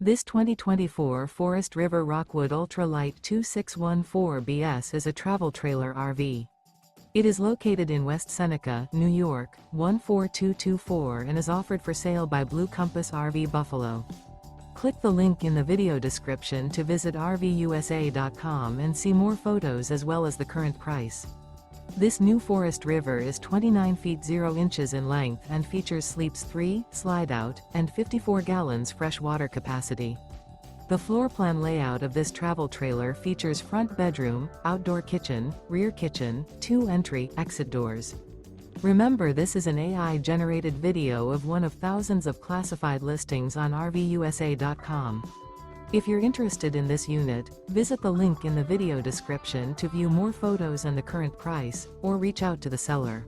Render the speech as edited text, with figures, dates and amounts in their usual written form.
This 2024 Forest River Rockwood Ultra Lite 2614BS is a travel trailer RV. It is located in West Seneca, New York, 14224 and is offered for sale by Blue Compass RV Buffalo. Click the link in the video description to visit RVUSA.com and see more photos as well as the current price. This new Forest River is 29 feet 0 inches in length and features sleeps 3, slide-out, and 54 gallons fresh water capacity. The floor plan layout of this travel trailer features front bedroom, outdoor kitchen, rear kitchen, 2 entry, exit doors. Remember, this is an AI-generated video of one of thousands of classified listings on RVUSA.com. If you're interested in this unit, visit the link in the video description to view more photos and the current price, or reach out to the seller.